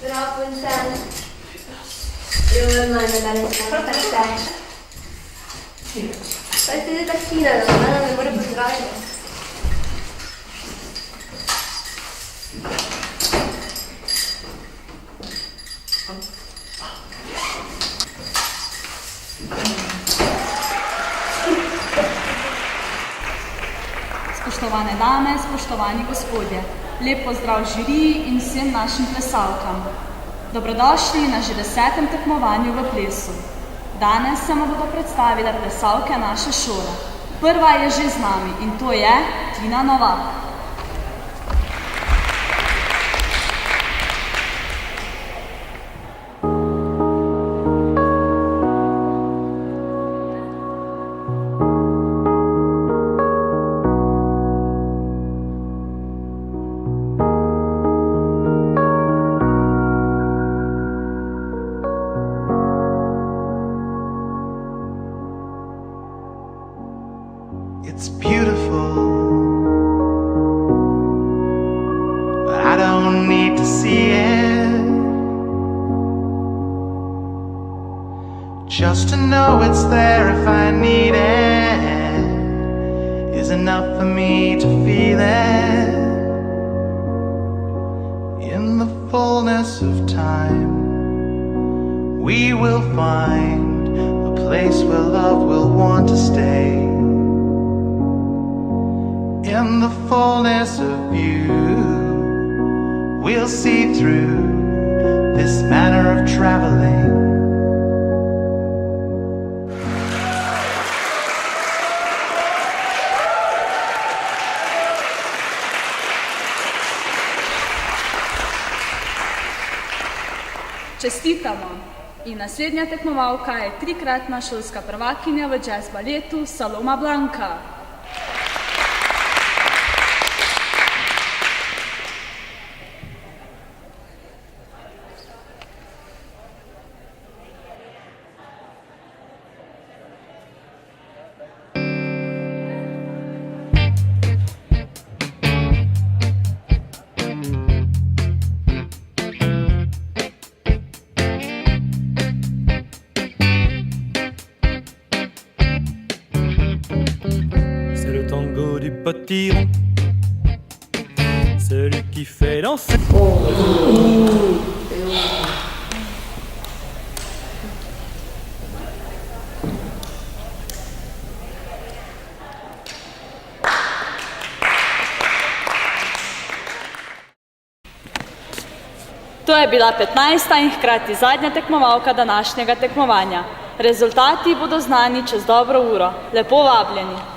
Rapunzel. Jó, nagyon naleznala, tak. Pa ste zdaj tak fina, da ona ne more pozdraviti. Spoštovane dame, spoštovani gospodje, lep pozdrav žiriji in vsem našim plesalkam. Dobrodošli na že 10. tekmovanju v plesu. Danes se vam bodo predstavile plesalke naše šole. Prva je že z nami in to je Tina Novak. It's beautiful, but I don't need to see it. Just to know it's there if I need it is enough for me to feel it. In the fullness of time, we will find a place where love will want to stay. In the fullness of you, we'll see through this manner of traveling. Čestitamo! In naslednja tekmovalka je trikratna šolska prvakinja v jazz baletu Saloma Blanka. Du potiron, celui qui fait danser. To je bila 15. in hkrati zadnja tekmovalka današnjega tekmovanja. Rezultati bodo znani čez dobro uro. Lepo vabljeni!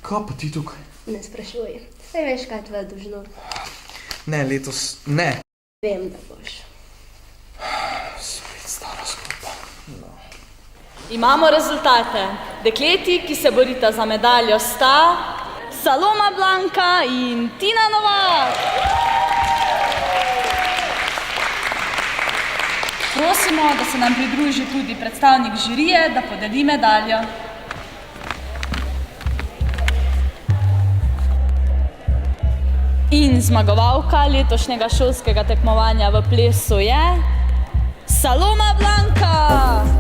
Kaj pa ti tukaj? Ne sprašuj. Saj veš, kaj je tvoja dolžnost. Ne, letos ne. Vem, da boš. Spet stara zgodba. No. Imamo rezultate. Dekleti, ki se borita za medaljo, sta Saloma Blanka in Tina Novak. Prosimo, da se nam pridruži tudi predstavnik žirije, da podeli medaljo. In zmagovalka letošnjega šolskega tekmovanja v plesu je Saloma Blanka.